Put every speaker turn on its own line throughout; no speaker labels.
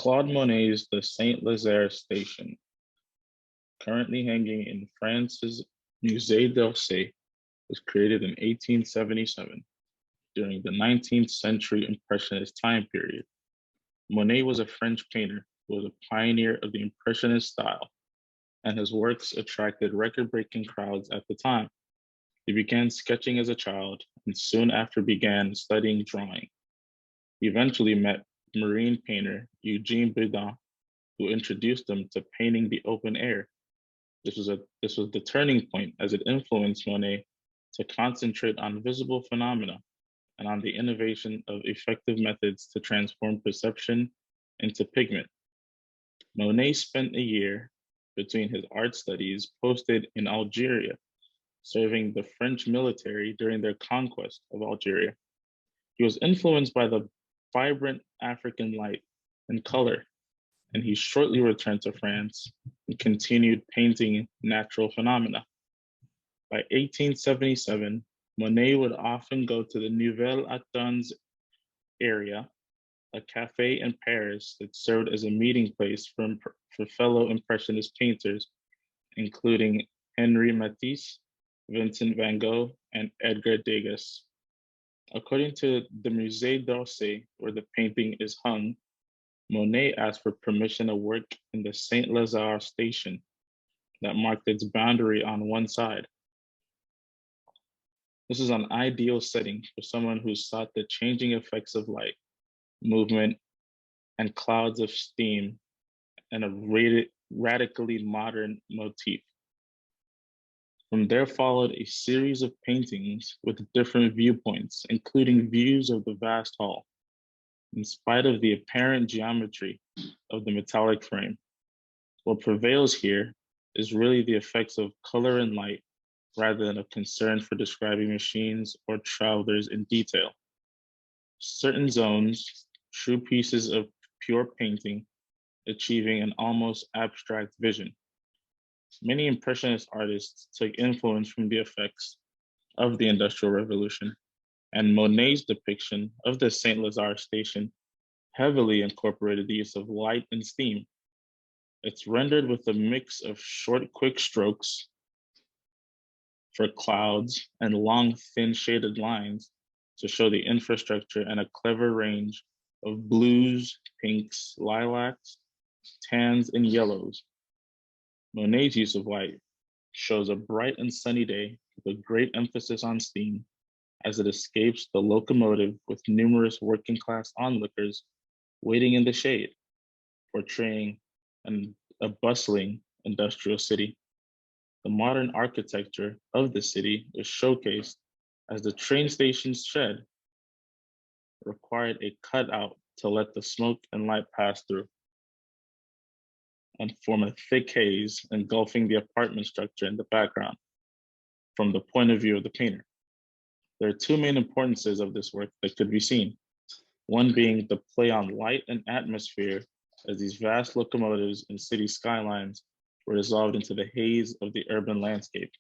Claude Monet's The Saint-Lazare Station, currently hanging in France's Musée d'Orsay, was created in 1877 during the 19th century Impressionist time period. Monet was a French painter who was a pioneer of the Impressionist style, and his works attracted record-breaking crowds at the time. He began sketching as a child and soon after began studying drawing. He eventually met marine painter Eugene Bedin, who introduced him to painting the open air. This was the turning point as it influenced Monet to concentrate on visible phenomena and on the innovation of effective methods to transform perception into pigment. Monet spent a year between his art studies posted in Algeria, serving the French military during their conquest of Algeria. He was influenced by the vibrant African light and color, and he shortly returned to France and continued painting natural phenomena. By 1877, Monet would often go to the Nouvelle Athens area, a cafe in Paris that served as a meeting place for fellow Impressionist painters, including Henri Matisse, Vincent van Gogh, and Edgar Degas. According to the Musée d'Orsay, where the painting is hung, Monet asked for permission to work in the Saint-Lazare station that marked its boundary on one side. This is an ideal setting for someone who sought the changing effects of light, movement, and clouds of steam and a radically modern motif. From there followed a series of paintings with different viewpoints, including views of the vast hall. In spite of the apparent geometry of the metallic frame, what prevails here is really the effects of color and light rather than a concern for describing machines or travelers in detail. Certain zones, true pieces of pure painting, achieving an almost abstract vision. Many Impressionist artists took influence from the effects of the Industrial Revolution, and Monet's depiction of the Saint-Lazare station heavily incorporated the use of light and steam. It's rendered with a mix of short, quick strokes for clouds and long, thin shaded lines to show the infrastructure and a clever range of blues, pinks, lilacs, tans, and yellows. Monet's use of light shows a bright and sunny day with a great emphasis on steam as it escapes the locomotive with numerous working class onlookers waiting in the shade, portraying a bustling industrial city. The modern architecture of the city is showcased as the train station's shed required a cutout to let the smoke and light pass through and form a thick haze engulfing the apartment structure in the background from the point of view of the painter. There are two main importances of this work that could be seen. One being the play on light and atmosphere as these vast locomotives and city skylines were dissolved into the haze of the urban landscape.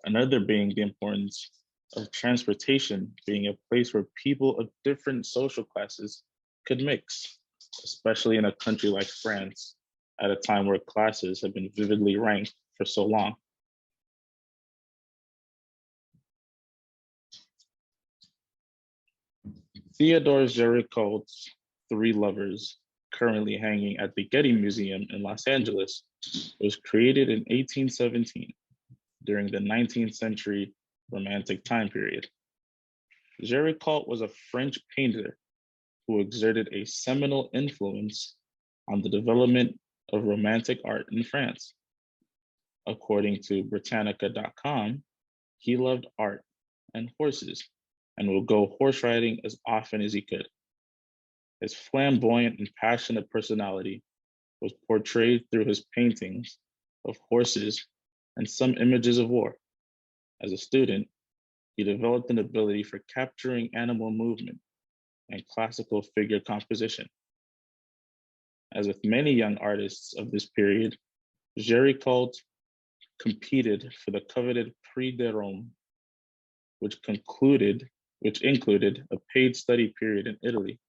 Another being the importance of transportation being a place where people of different social classes could mix, especially in a country like France, at a time where classes have been vividly ranked for so long. Theodore Géricault's Three Lovers, currently hanging at the Getty Museum in Los Angeles, was created in 1817 during the 19th century Romantic time period. Géricault was a French painter who exerted a seminal influence on the development of Romantic art in France. According to Britannica.com, he loved art and horses and would go horse riding as often as he could. His flamboyant and passionate personality was portrayed through his paintings of horses and some images of war. As a student, he developed an ability for capturing animal movement and classical figure composition. As with many young artists of this period, Géricault competed for the coveted Prix de Rome, which included a paid study period in Italy.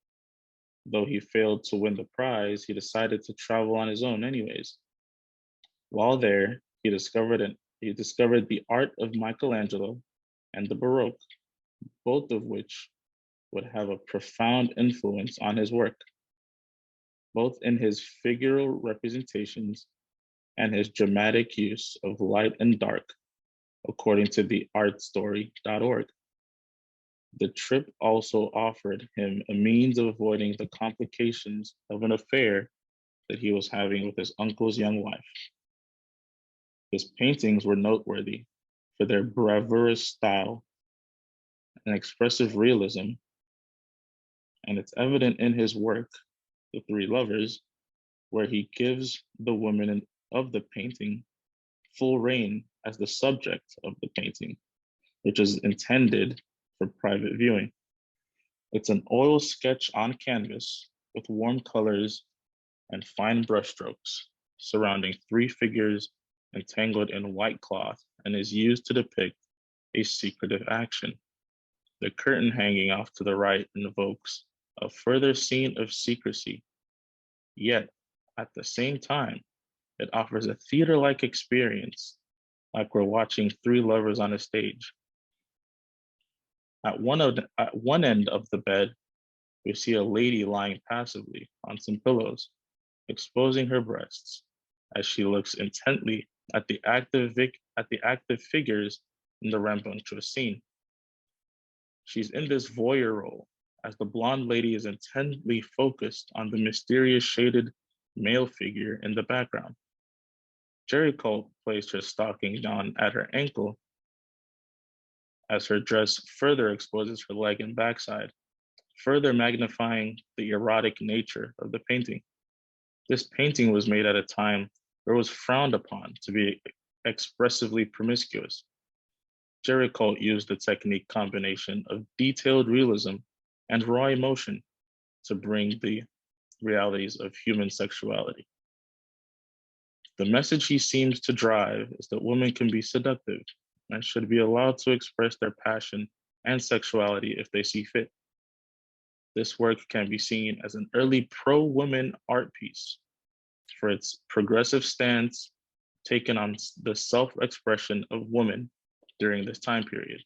Though he failed to win the prize, he decided to travel on his own anyways. While there, he discovered the art of Michelangelo and the Baroque, both of which would have a profound influence on his work, both in his figural representations and his dramatic use of light and dark, according to the artstory.org. The trip also offered him a means of avoiding the complications of an affair that he was having with his uncle's young wife. His paintings were noteworthy for their bravurous style and expressive realism, and it's evident in his work, The Three Lovers, where he gives the woman of the painting full reign as the subject of the painting, which is intended for private viewing. It's an oil sketch on canvas with warm colors and fine brushstrokes surrounding three figures entangled in white cloth and is used to depict a secretive action. The curtain hanging off to the right invokes a further scene of secrecy, yet at the same time, it offers a theater-like experience, like we're watching three lovers on a stage. At one end of the bed, we see a lady lying passively on some pillows, exposing her breasts as she looks intently at the active figures in the rambunctious scene. She's in this voyeur role as the blonde lady is intently focused on the mysterious shaded male figure in the background. Jericho placed her stocking down at her ankle as her dress further exposes her leg and backside, further magnifying the erotic nature of the painting. This painting was made at a time where it was frowned upon to be expressively promiscuous. Jericho used the technique combination of detailed realism and raw emotion to bring the realities of human sexuality. The message he seems to drive is that women can be seductive and should be allowed to express their passion and sexuality if they see fit. This work can be seen as an early pro-women art piece for its progressive stance taken on the self-expression of women during this time period.